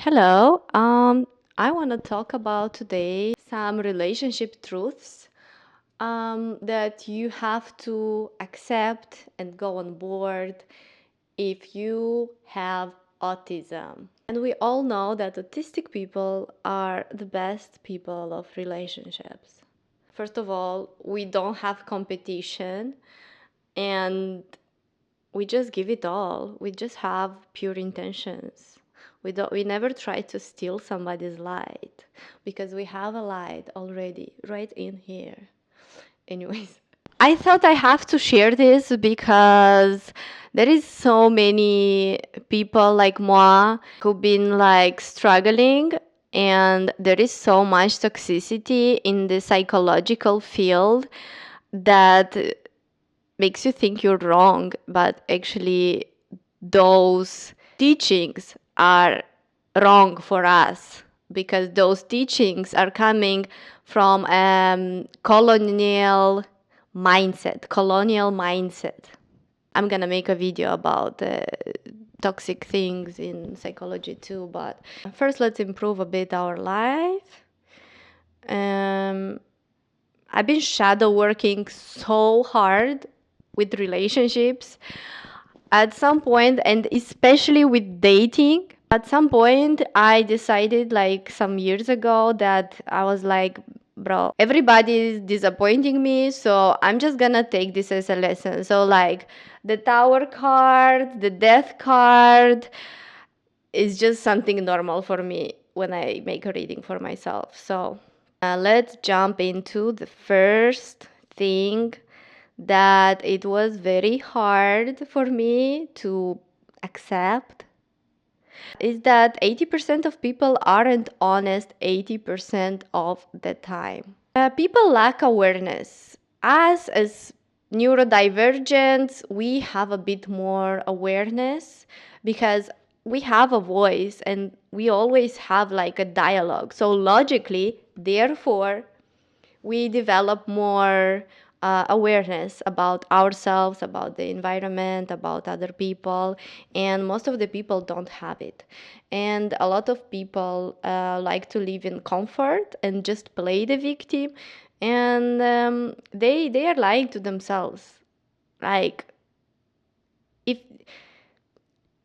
Hello. I want to talk about today some relationship truths that you have to accept and go on board if you have autism. And we all know that autistic people are the best people of relationships. First of all, we don't have competition and we just give it all. We just have pure intentions. We never try to steal somebody's light because we have a light already right in here. Anyways, I thought I have to share this because there is so many people like moi who've been like struggling, and there is so much toxicity in the psychological field that makes you think you're wrong, but actually those teachings are wrong for us because those teachings are coming from colonial mindset. I'm gonna make a video about toxic things in psychology too, but first let's improve a bit our life. I've been shadow working so hard with relationships at some point, and especially with dating. At some point, I decided like some years ago that I was like, bro, everybody is disappointing me, so I'm just gonna take this as a lesson. So, like, the Tower card, the Death card is just something normal for me when I make a reading for myself. So, let's jump into the first thing that it was very hard for me to accept is that 80% of people aren't honest 80% of the time. People lack awareness. Us as neurodivergents, we have a bit more awareness because we have a voice and we always have like a dialogue. So logically, therefore, we develop more awareness about ourselves, about the environment, about other people, and most of the people don't have it. And a lot of people like to live in comfort and just play the victim, and they are lying to themselves. Like, if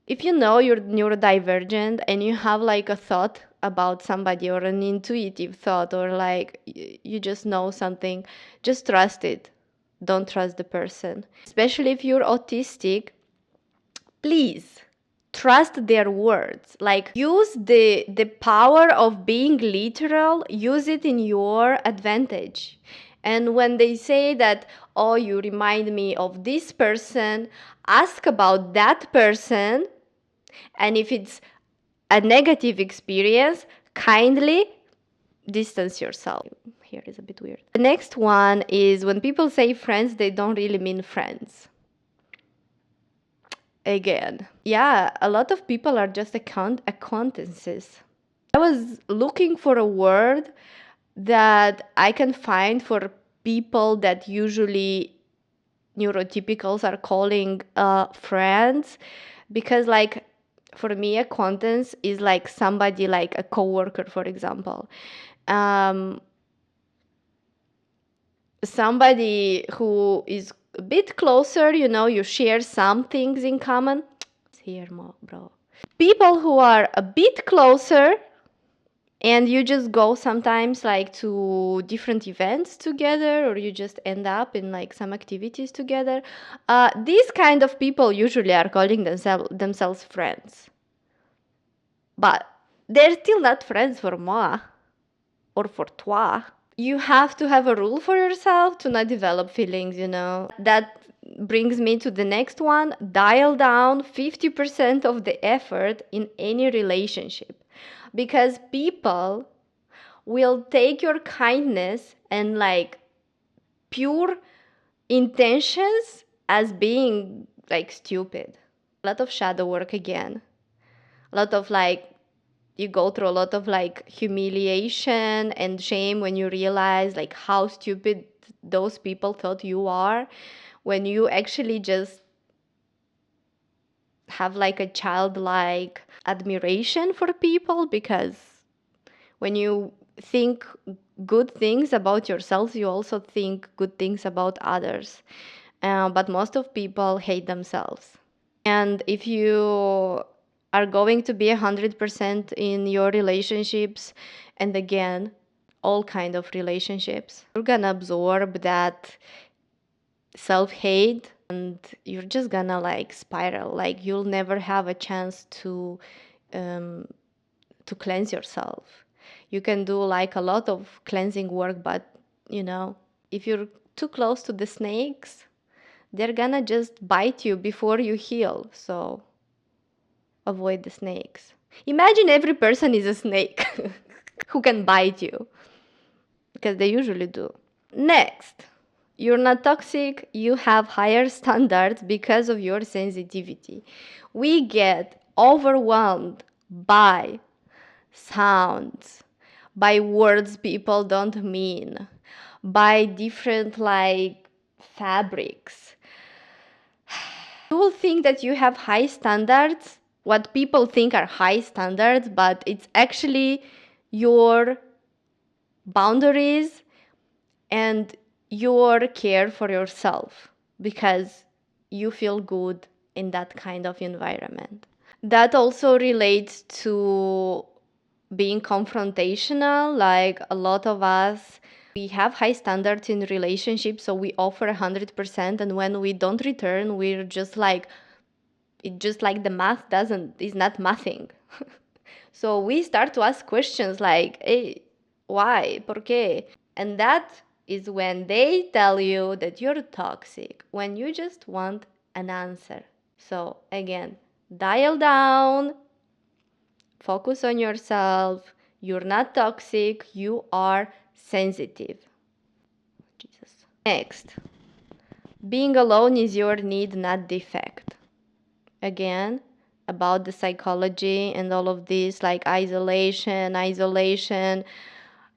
if you know you're neurodivergent and you have like a thought about somebody or an intuitive thought or like you just know something, just trust it. Don't trust the person. Especially if you're autistic, please trust their words. Like, use the power of being literal, use it in your advantage. And when they say that, oh, you remind me of this person, ask about that person, and if it's a negative experience, kindly distance yourself. Here is a bit weird. The next one is when people say friends, they don't really mean friends. Again, yeah, a lot of people are just acquaintances. I was looking for a word that I can find for people that usually neurotypicals are calling friends, because like for me acquaintance is like somebody like a coworker, for example, um, somebody who is a bit closer, you share some things in common. Here, bro. People who are a bit closer and you just go sometimes like to different events together, or you just end up in like some activities together, these kind of people usually are calling themselves friends, but they're still not friends for moi or for toi. You have to have a rule for yourself to not develop feelings. That brings me to the next one: dial down 50% of the effort in any relationship, because people will take your kindness and like pure intentions as being like stupid. A lot of shadow work again. A lot of like, you go through a lot of like humiliation and shame when you realize like how stupid those people thought you are, when you actually just have like a childlike admiration for people, because when you think good things about yourself, you also think good things about others. But most of people hate themselves. And if you are going to be 100% in your relationships, and again, all kind of relationships, you're gonna absorb that self-hate, and you're just gonna like spiral. Like you'll never have a chance um, to cleanse yourself. You can do like a lot of cleansing work, but if you're too close to the snakes, they're gonna just bite you before you heal. So avoid the snakes. Imagine every person is a snake who can bite you, because they usually do. Next, you're not toxic, you have higher standards because of your sensitivity. We get overwhelmed by sounds, by words people don't mean, by different like fabrics. You will think that you have high standards, what people think are high standards, but it's actually your boundaries and your care for yourself, because you feel good in that kind of environment. That also relates to being confrontational. Like a lot of us, we have high standards in relationships, so we offer 100%, and when we don't return, we're just like, it just like the math is not mathing. So we start to ask questions like, hey, why? ¿Por qué? And that is when they tell you that you're toxic, when you just want an answer. So again, dial down, focus on yourself. You're not toxic, you are sensitive. Jesus. Next, being alone is your need, not defect. Again, about the psychology and all of this, like isolation.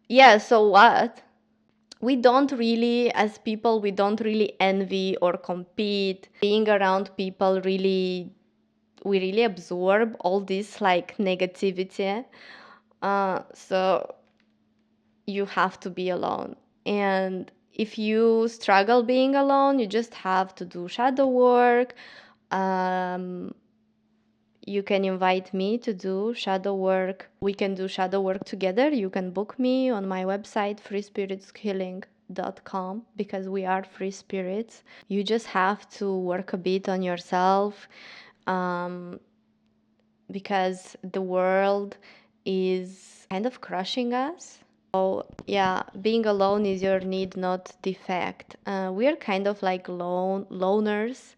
Yeah, so what? We don't really, as people, we don't really envy or compete. Being around people, really, we really absorb all this like negativity. So you have to be alone. And if you struggle being alone, you just have to do shadow work. You can invite me to do shadow work. We can do shadow work together. You can book me on my website, freespiritshealing.com, because we are free spirits. You just have to work a bit on yourself, because the world is kind of crushing us. So yeah, being alone is your need, not defect. We're kind of like loners,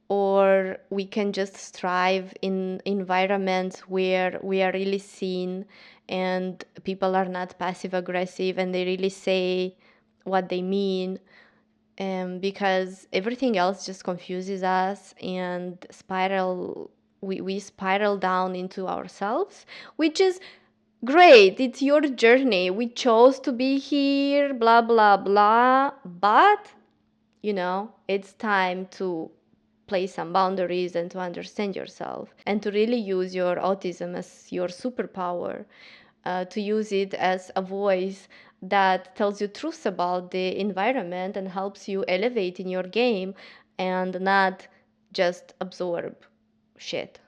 or we can just strive in environments where we are really seen and people are not passive aggressive and they really say what they mean, because everything else just confuses us and we spiral down into ourselves, which is great. It's your journey. We chose to be here, blah blah blah, but it's time to place some boundaries and to understand yourself and to really use your autism as your superpower, to use it as a voice that tells you truths about the environment and helps you elevate in your game and not just absorb shit.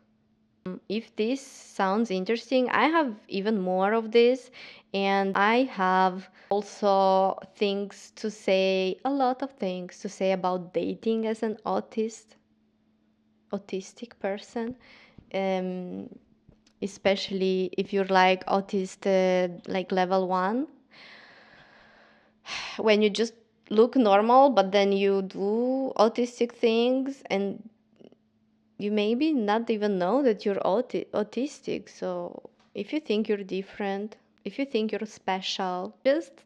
If this sounds interesting, I have even more of this, and I have also things to say, a lot of things to say about dating as an autistic person, um, especially if you're like autist, like level 1, when you just look normal, but then you do autistic things and you maybe not even know that you're autistic. So if you think you're different, if you think you're special, just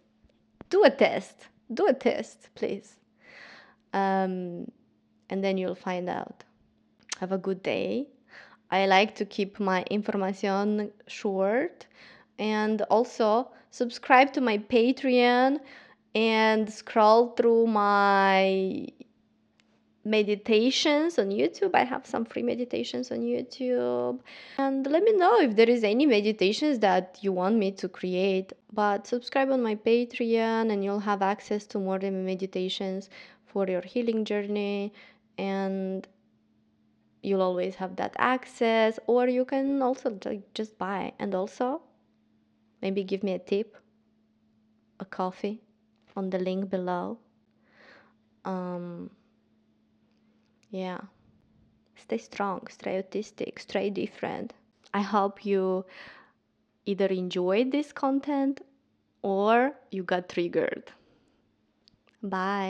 do a test. Do a test, please. And then you'll find out. Have a good day. I like to keep my information short, and also subscribe to my Patreon and scroll through my meditations on YouTube. I have some free meditations on YouTube. And let me know if there is any meditations that you want me to create. But subscribe on my Patreon and you'll have access to more meditations for your healing journey. And you'll always have that access, or you can also just buy. And also, maybe give me a tip, a coffee on the link below. Yeah. Stay strong, stay autistic, stay different. I hope you either enjoyed this content or you got triggered. Bye.